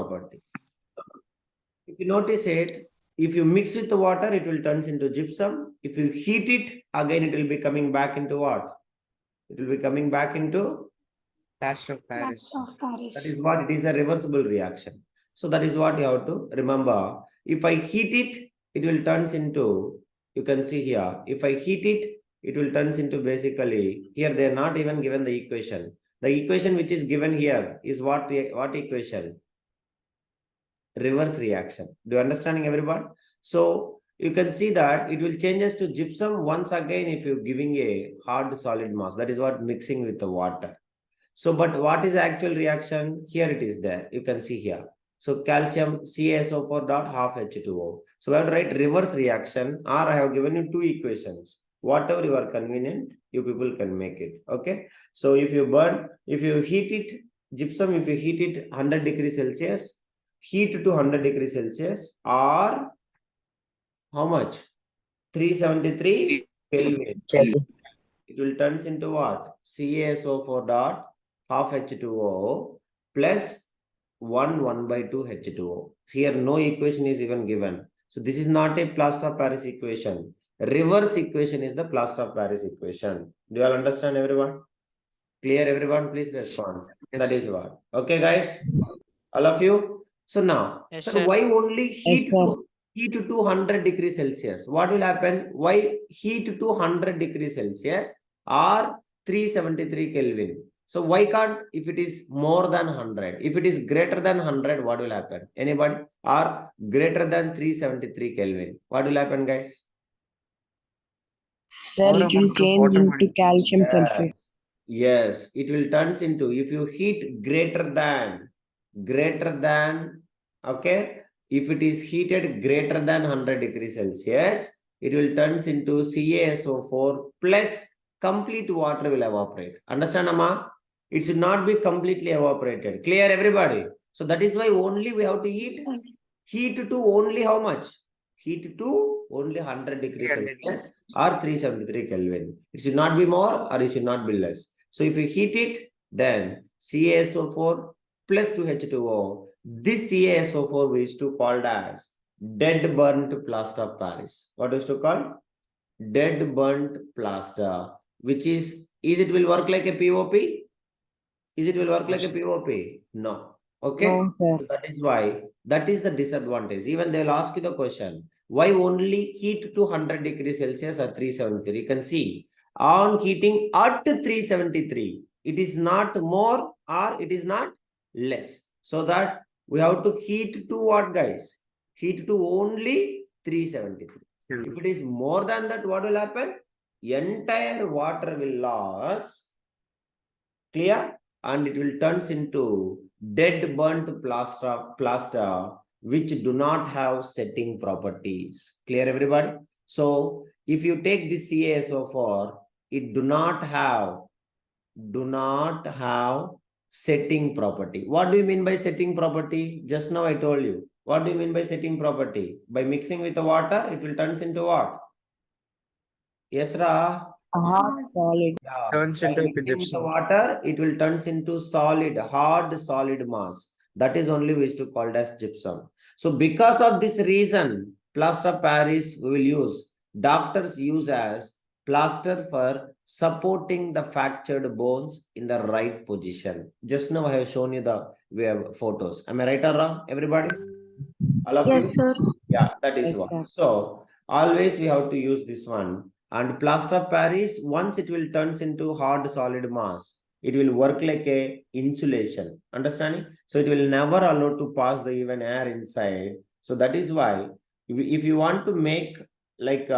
property. If you notice it, if you mix with the water, it will turn into gypsum. If you heat it, again, it will be coming back into what? It will be coming back into Plaster of Paris. Plaster of Paris. that is what it is, a reversible reaction. So that is what you have to remember. If I heat it, it will turn into, you can see here, if I heat it, it will turn into basically, here they are not even given the equation. The equation which is given here is what equation? Reverse reaction. Do you understanding everyone? So you can see that it will changes to gypsum once again if you're giving a hard solid mass. That is what mixing with the water. So, but what is the actual reaction? Here it is there. You can see here. So calcium CaSO4 dot half H2O. So I have to write reverse reaction, or I have given you two equations. Whatever you are convenient, you people can make it. Okay. So if you heat it, gypsum, if you heat it 100 degrees Celsius, heat to 100 degrees Celsius, or how much? 373 Kelvin. It will turn into what? CaSO4 dot half H2O plus 1/2 H2O. Here no equation is even given. So this is not a plaster of Paris equation. Reverse equation is the plaster of Paris equation. Do you all understand everyone? Clear everyone? Please respond. Yes. That is what. Okay guys? All of you? So now, Yes, sir, sir. why only heat sir. to 200 degrees Celsius? What will happen? Why heat to 100 degrees Celsius or 373 Kelvin? So why can't, if it is more than 100, if it is greater than 100, what will happen? Anybody? Or greater than 373 Kelvin? What will happen, guys? Sir, it will change into calcium sulfate. Yes, it will turns into, if you heat greater than, okay, if it is heated greater than 100 degrees Celsius, it will turns into CaSO4 plus complete water will evaporate. Understand, Amma? It should not be completely evaporated. Clear, everybody? So that is why only we have to heat to only how much? Heat to only 100 degrees Celsius or 373 Kelvin. It should not be more or it should not be less. So if you heat it, then CaSO4 plus 2H2O, this CaSO4 we used to call as dead burnt plaster of Paris. What is to call? Dead burnt plaster, which is it will work like a POP? Is it will work like a POP? No. Okay. No, sir. So that is why, that is the disadvantage. Even they will ask you the question, why only heat to 100 degrees Celsius or 373? You can see on heating at 373, it is not more or it is not less. So that we have to heat to what, guys? Heat to only 373. If it is more than that, what will happen? Entire water will lose. Clear? And it will turns into dead burnt plaster which do not have setting properties. Clear, everybody? So if you take this CaSO4, it do not have setting property. What do you mean by setting property? Just now I told you. What do you mean by setting property? By mixing with the water, it will turns into what? Yes, Ra? Solid. Yeah. Turns By into mixing with the gypsum. water, it will turns into hard solid mass. That is only we used to call as gypsum. So because of this reason, plaster of Paris we will use. Doctors use as plaster for supporting the fractured bones in the right position. Just now I have shown you the photos. Am I right or wrong, everybody? All of you? Yes, sir. Yeah, that is Yes, one. sir. So always we have to use this one. And plaster of Paris, once it will turns into hard solid mass, it will work like a insulation. Understanding? So it will never allow to pass the even air inside. So that is why if you want to make like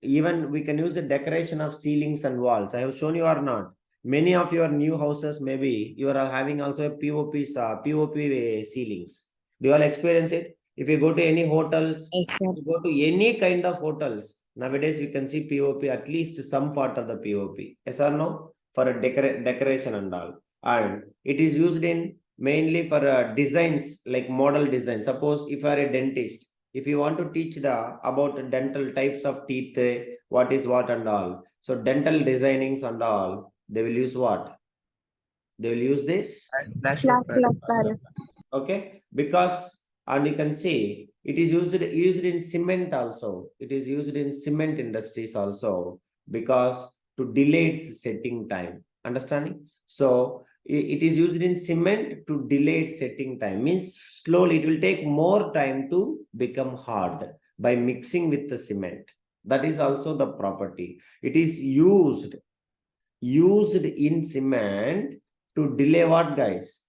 even we can use a decoration of ceilings and walls. I have shown you or not. Many of your new houses, maybe you are having also a POP ceilings. Do you all experience it? If you go to any hotels, Yes, sir. if you go to any kind of hotels, nowadays you can see POP, at least some part of the POP. Yes or no? For a decoration and all. And it is used in mainly for designs, like model design. Suppose if you are a dentist, if you want to teach about dental types of teeth, what is what and all. So dental designings and all, they will use what? They will use this Plaster of Paris. Plaster of Paris. Okay, because and you can see it is used in cement also. It is used in cement industries also because to delay its setting time. Understanding? So it is used in cement to delay its setting time. Means slowly it will take more time to become hard by mixing with the cement. That is also the property. It is used in cement to delay what, guys?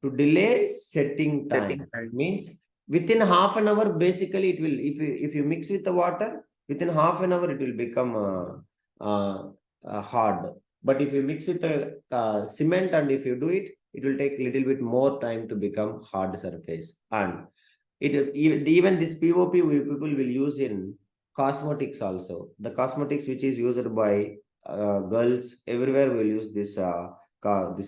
To delay setting time. Setting time. Means within half an hour, basically it will, if you mix with the water, within half an hour it will become hard. But if you mix with the cement and if you do it, it will take a little bit more time to become hard surface. And even this POP people will use in cosmetics also. The cosmetics which is used by girls everywhere will use this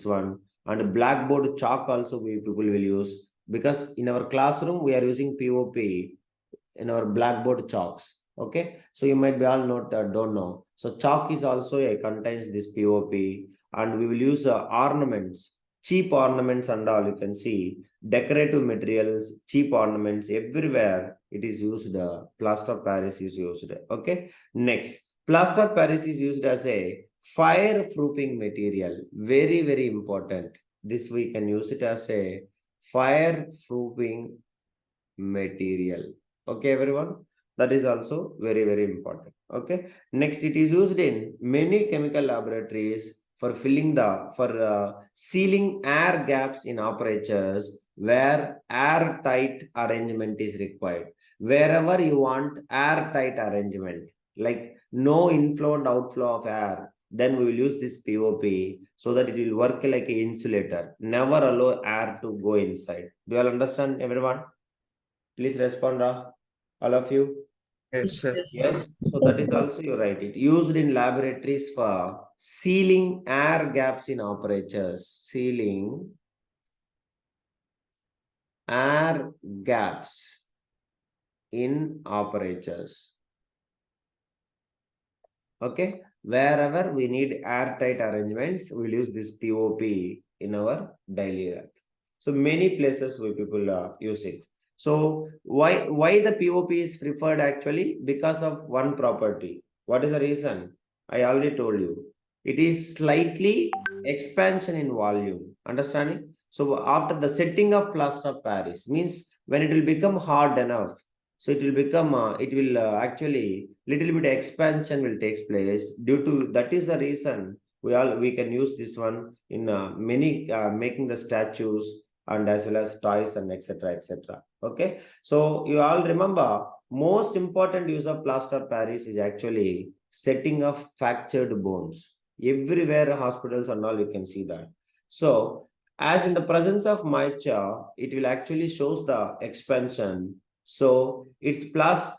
one. And blackboard chalk also people will use, because in our classroom we are using POP in our blackboard chalks. Okay, so you might be all not don't know. So chalk is also contains this POP, and we will use ornaments, cheap ornaments and all. You can see decorative materials, cheap ornaments everywhere. It is used. Plaster of Paris is used. Okay, next, plaster of Paris is used as a fireproofing material. Very, very important. This we can use it as a fireproofing material. Okay, everyone. That is also very, very important. Okay. Next, it is used in many chemical laboratories for sealing air gaps in apertures where airtight arrangement is required. Wherever you want airtight arrangement, like no inflow and outflow of air, then we will use this POP so that it will work like an insulator. Never allow air to go inside. Do you all understand, everyone? Please respond, all of you. Yes, sir. Yes, so that is also you write it. Used in laboratories for sealing air gaps in apertures. Sealing air gaps in apertures. Okay, wherever we need airtight arrangements, we'll use this POP in our daily life. So many places where people use it. So why the POP is preferred actually? Because of one property. What is the reason? I already told you. It is slightly expansion in volume. Understanding? So after the setting of plaster of Paris means when it will become hard enough, so it will become actually little bit expansion will takes place. Due to that is the reason we can use this one in many making the statues and as well as toys and etc etc. Okay, so you all remember most important use of plaster of Paris is actually setting of fractured bones. Everywhere hospitals and all you can see that. So as in the presence of mica, it will actually shows the expansion. So its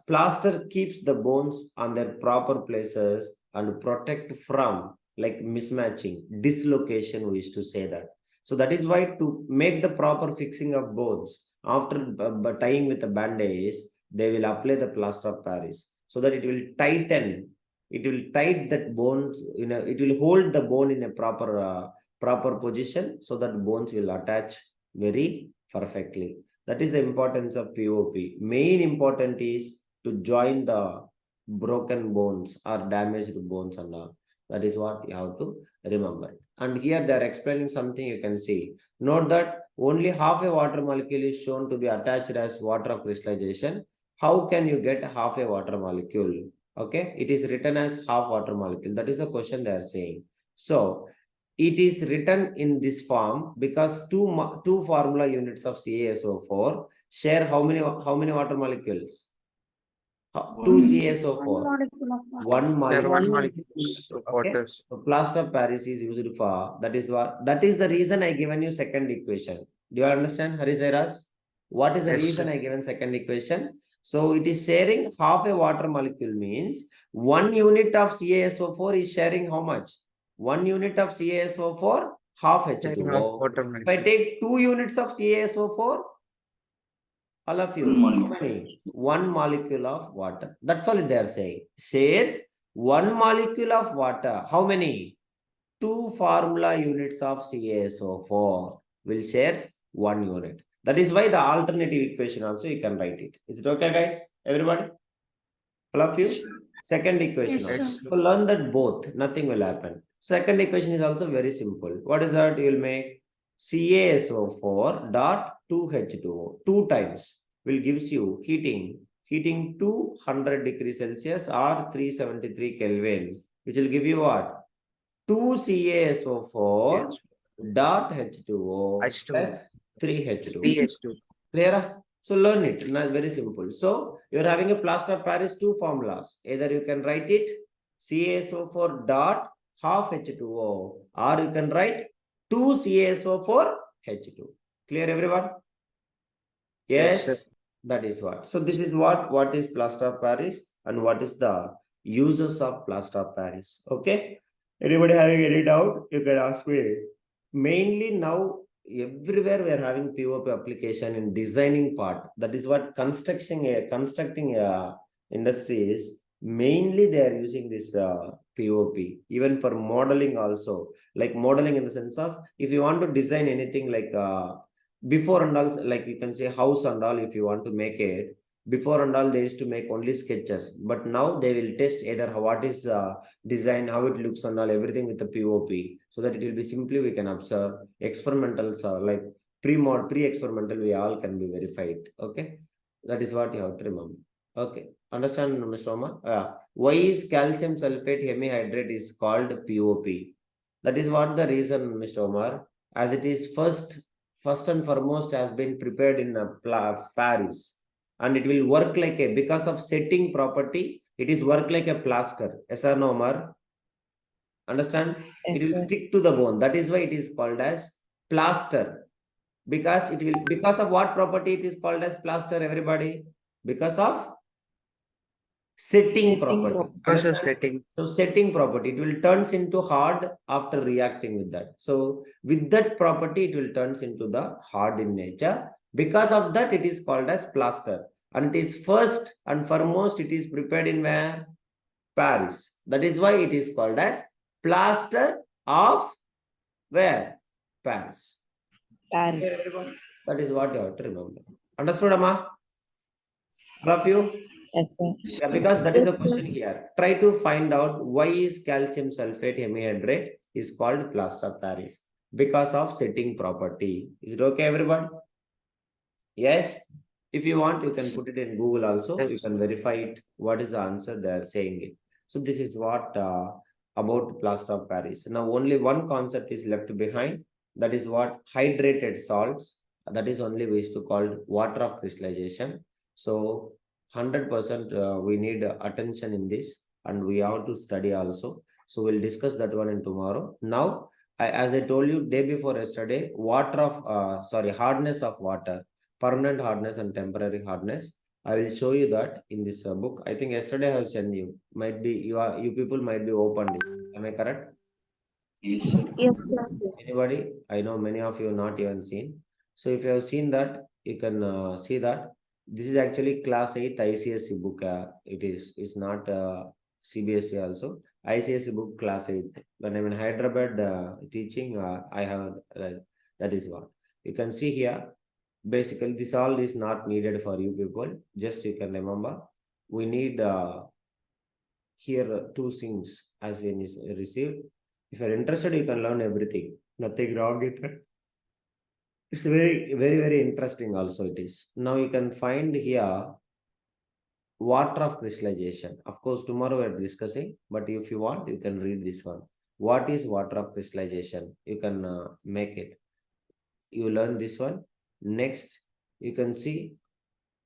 plaster keeps the bones on their proper places and protect from like mismatching, dislocation, we used to say that. So that is why to make the proper fixing of bones, after tying with the bandage, they will apply the plaster of Paris so that it will tighten. It will tight that bones, it will hold the bone in a proper position so that bones will attach very perfectly. That is the importance of POP. Main important is to join the broken bones or damaged bones and all. That is what you have to remember. And here they are explaining something you can see. Note that only half a water molecule is shown to be attached as water of crystallization. How can you get half a water molecule? Okay, it is written as half water molecule. That is the question they are saying. So it is written in this form because two formula units of CaSO4 share how many water molecules? Two CaSO4. One There molecule. one molecules of Okay. water. So plaster of Paris is used for that is the reason I given you second equation. Do you understand, Harisairas? What is the Yes, reason sir. I given second equation? So it is sharing half a water molecule means 1 unit of CaSO4 is sharing how much? 1 unit of CaSO4, half Sharing of H2O. water If I molecule. take 2 units of CaSO4, all of you, how many? 1 molecule of water. That's all they are saying. Shares 1 molecule of water. How many? 2 formula units of CaSO4 will shares 1 unit. That is why the alternative equation also you can write it. Is it okay, guys? Everybody? All of you? Second equation. Yes, also. sir. So learn that both, nothing will happen. Second equation is also very simple. What is that? You will make CaSO4 dot 2H2O 2 times will gives you heating 200 degrees Celsius or 373 Kelvin, which will give you what? 2 CaSO4 Yes. dot H2O H2. plus 3H2O. CH2. Clear? So learn it. Very simple. So you're having a plaster of Paris two formulas. Either you can write it CaSO4 dot half H2O, or you can write 2 CaSO4 H2. Clear, everyone? Yes, Yes, sir. that is what. So this is what is plaster of Paris and what is the uses of plaster of Paris. Okay. Anybody having any doubt? You can ask me. Mainly now everywhere we are having POP application in designing part. That is what constructing industry is. Mainly they are using this POP. Even for modeling also, like modeling in the sense of if you want to design anything like before and all, like you can say house and all, if you want to make it before and all, they used to make only sketches, but now they will test either what is design, how it looks and all, everything with the POP, so that it will be simply we can observe experimentals like pre-experimental, we all can be verified. Okay, that is what you have to remember. Okay, understand, Mr. Omar? Why is calcium sulfate hemihydrate is called POP? That is what the reason, Mr. Omar, as it is first and foremost has been prepared in Paris, and it will work like a, because of setting property, it is work like a plaster. Yes or no, Omar? Understand? Yes, It will sir. stick to the bone. That is why it is called as plaster. Because it will, because of what property it is called as plaster, everybody? Because of setting property. Process Understand? setting. So setting property, it will turns into hard after reacting with that. So with that property, it will turns into the hard in nature. Because of that, it is called as plaster. And it is first and foremost, it is prepared in where? Paris. That is why it is called as plaster of where? Paris. Paris. That is what you have to remember. Understood, Amma? All of you? Yes, sir. Yeah, because that is a question here. Try to find out why is calcium sulfate hemihydrate is called plaster of Paris. Because of setting property. Is it okay, everybody? Yes. If you want, you can put it in Google also. Yes. You can verify it. What is the answer they are saying it. So this is what about plaster of Paris. Now only one concept is left behind. That is what hydrated salts. That is only we used to call water of crystallization. So 100% we need attention in this, and we have to study also. So we'll discuss that one in tomorrow. Now, as I told you day before yesterday, hardness of water, permanent hardness and temporary hardness. I will show you that in this book. I think yesterday I have sent you. Might be you people might be opened it. Am I correct? Yes, sir. Yes, sir. Anybody? I know many of you not even seen. So if you have seen that, you can see that this is actually class 8 ICSE book. It's not CBSE also. ICSE book class 8. When I'm in Hyderabad teaching, I have that is what you can see here. Basically, this all is not needed for you people. Just you can remember, we need here two things as when is received. If you're interested, you can learn everything. Nothing wrong with it. It's very interesting also it is. Now you can find here water of crystallization. Of course, tomorrow we're discussing, but if you want, you can read this one. What is water of crystallization? You can make it. You learn this one. Next, you can see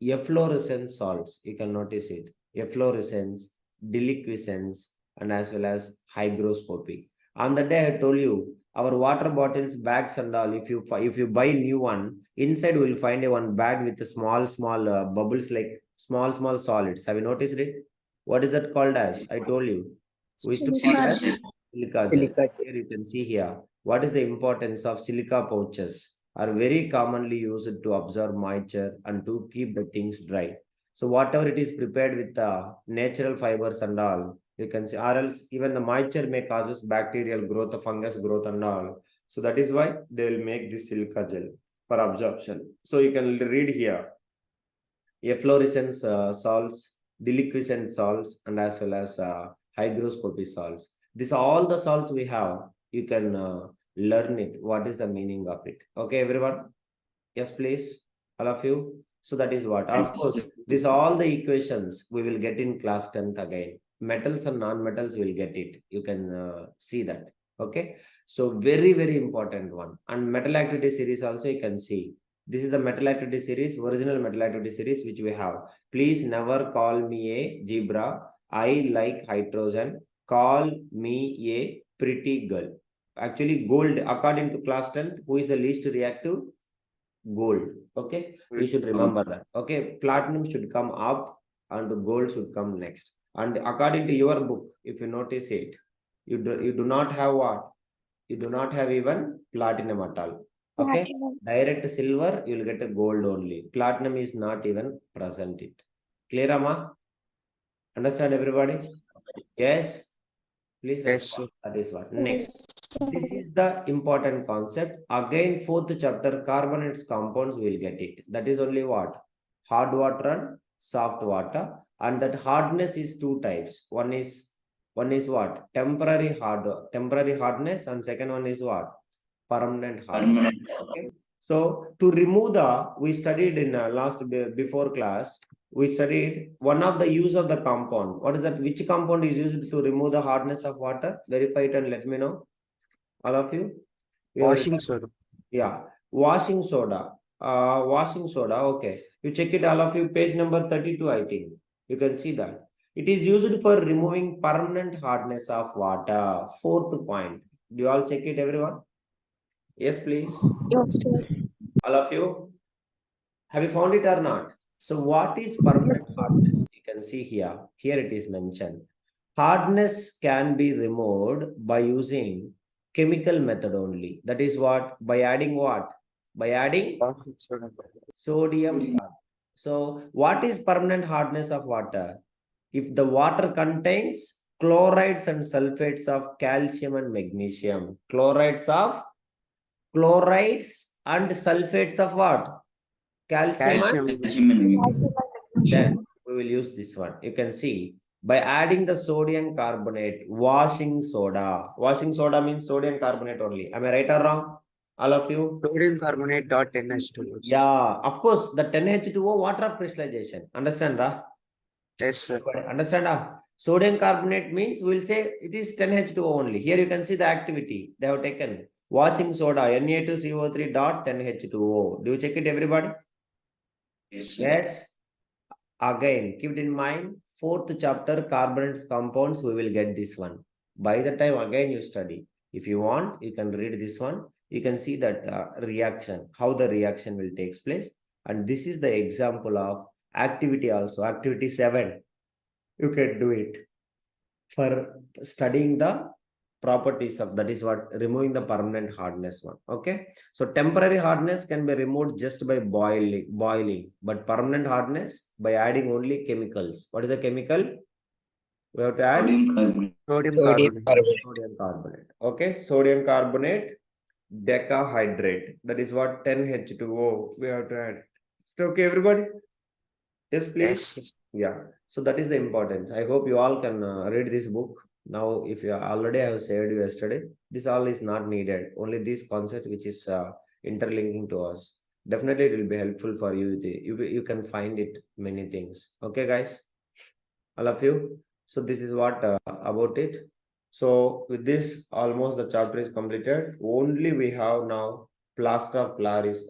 efflorescent salts. You can notice it. Efflorescence, deliquescence, and as well as hygroscopy. On the day I told you, our water bottles, bags, and all. If you buy new one, inside we will find a one bag with a small bubbles like small solids. Have you noticed it? What is that called as? I told you. We used to call it as silica gel. Here you can see here. What is the importance of silica pouches? Are very commonly used to absorb moisture and to keep the things dry. So whatever it is prepared with natural fibers and all, you can see, or else even the moisture may causes bacterial growth, fungus growth and all. So that is why they will make this silica gel for absorption. So you can read here efflorescence salts, deliquescent salts, and as well as hygroscopic salts. These are all the salts we have. You can learn it. What is the meaning of it? Okay, everyone? Yes, please. All of you. So that is what. Of course, these are all the equations we will get in class 10th again. Metals and non-metals will get it. You can see that. Okay. So very, very important one. And metal activity series also you can see. This is the metal activity series, original metal activity series which we have. Please never call me a zebra. I like hydrogen. Call me a pretty girl. Actually, gold, according to class 10th, who is the least reactive? Gold. Okay, you should remember that. Okay, platinum should come up and gold should come next. And according to your book, if you notice it, you do not have what? You do not have even platinum at all. Okay, direct silver, you will get a gold only. Platinum is not even present it. Clear, Amma? Understand everybody? Yes. Please Yes, respond. That is what. Next. This is the important concept. Again, fourth chapter, carbonates compounds, we will get it. That is only what? Hard water and soft water. And that hardness is two types. One is what? Temporary hardness, and second one is what? Permanent hardness. Okay. So to remove we studied in before class, we studied one of the use of the compound. What is that? Which compound is used to remove the hardness of water? Verify it and let me know. All of you? washing soda. Yeah, washing soda. Washing soda. Okay. You check it, all of you. Page number 32, I think. You can see that. It is used for removing permanent hardness of water. Fourth point. Do you all check it, everyone? Yes, please. Yes, sir. All of you. Have you found it or not? So what is permanent hardness? You can see here. Here it is mentioned. Hardness can be removed by using chemical method only. That is what? By adding what? By adding Washing soda. sodium carbonate. So what is permanent hardness of water? If the water contains chlorides and sulfates of calcium and magnesium. Chlorides and sulfates of what? Calcium and Calcium. then we will use this one. You can see by adding the sodium carbonate, washing soda. Washing soda means sodium carbonate only. Am I right or wrong? All of you? Sodium carbonate dot NH2. Yeah, of course, the 10H2O water of crystallization. Understand, Ra? Yes, sir. Understand, Ra? Sodium carbonate means we will say it is 10H2O only. Here you can see the activity they have taken. Washing soda, Na2CO3 dot 10H2O. Do you check it, everybody? Yes, sir. Yes. Again, keep it in mind, fourth chapter, carbonates compounds, we will get this one. By the time again you study, if you want, you can read this one. You can see that reaction, how the reaction will take place. And this is the example of activity also, activity 7. You can do it for studying the properties of, that is what, removing the permanent hardness one. Okay, so temporary hardness can be removed just by boiling, but permanent hardness by adding only chemicals. What is the chemical? We have to add Sodium carbonate. sodium carbonate. Okay, sodium carbonate decahydrate, that is what, 10H2O we have to add. So, okay, everybody? Yes, please. Yes. Yeah, so that is the importance. I hope you all can read this book. Now, if you already have said you yesterday, this all is not needed. Only this concept which is interlinking to us. Definitely, it will be helpful for you. You can find it many things. Okay, guys, all of you. So this is what about it. So with this, almost the chapter is completed. Only we have now plaster of Paris.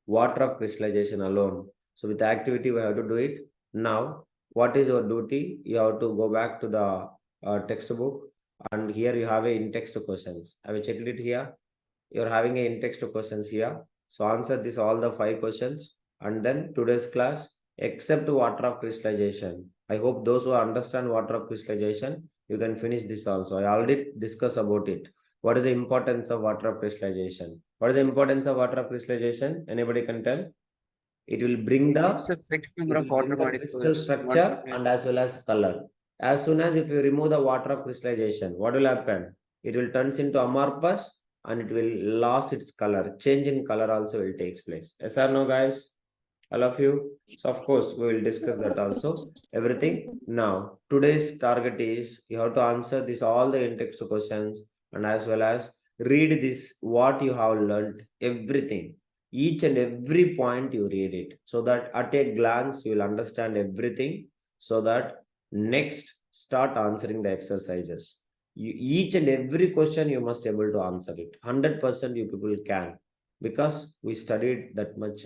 Water of crystallization alone. So with the activity, we have to do it. Now, what is your duty? You have to go back to the textbook, and here you have a in-text questions. Have you checked it here? You're having a in-text questions here. So answer this all the 5 questions, and then today's class, except water of crystallization. I hope those who understand water of crystallization, you can finish this also. I already discussed about it. What is the importance of water of crystallization? What is the importance of water of crystallization? Anybody can tell? It will bring It's the a fixed number of water crystal molecules. structure and as well as color. As soon as if you remove the water of crystallization, what will happen? It will turns into amorphous and it will lose its color. Change in color also will take place. Yes or no, guys? All of you? So of course, we will discuss that also. Everything. Now, today's target is you have to answer this all the in-text questions and as well as read this what you have learned, everything. Each and every point you read it so that at a glance you will understand everything so that next start answering the exercises. Each and every question you must able to answer it. 100% you people can because we studied that much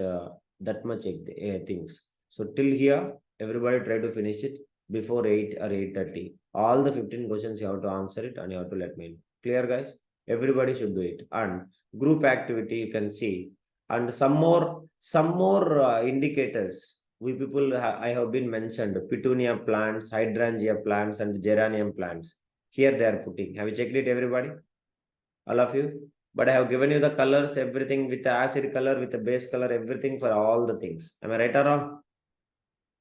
things. So till here, everybody try to finish it before 8 or 8:30. All the 15 questions you have to answer it and you have to let me know. Clear, guys? Everybody should do it. And group activity you can see. And some more indicators. We people I have been mentioned petunia plants, hydrangea plants, and geranium plants. Here they are putting. Have you checked it, everybody? All of you? But I have given you the colors, everything with the acid color, with the base color, everything for all the things. Am I right or wrong?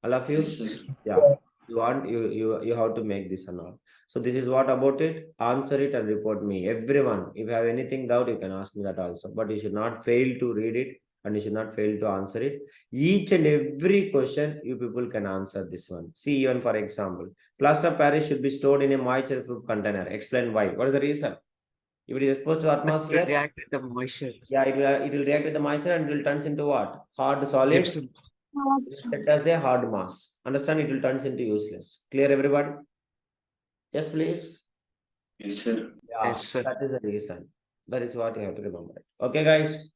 All of you? Yes, sir. Yeah. You have to make this and all. So this is what about it. Answer it and report me. Everyone, if you have anything doubt, you can ask me that also. But you should not fail to read it and you should not fail to answer it. Each and every question you people can answer this one. See, even for example, plaster of Paris should be stored in a moisture-proof container. Explain why. What is the reason? If it is exposed to It will atmosphere, react with the moisture. yeah, it will react with the moisture and it will turns into what? Hard solid. Gypsum. Set as a hard mass. Understand? It will turns into useless. Clear, everybody? Yes, please. Yes, sir. Yeah, Yes, sir. that is the reason. That is what you have to remember. Okay, guys.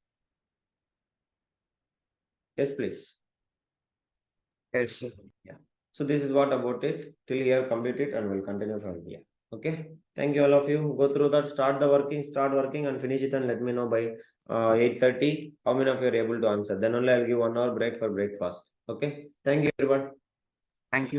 Yes, please. Yes, sir. So this is what about it. Till here, complete it, and we'll continue from here. Okay. Thank you, all of you. Go through that. Start working, and finish it, and let me know by 8:30 how many of you are able to answer. Then only I'll give 1 hour break for breakfast. Okay. Thank you, everyone. Thank you.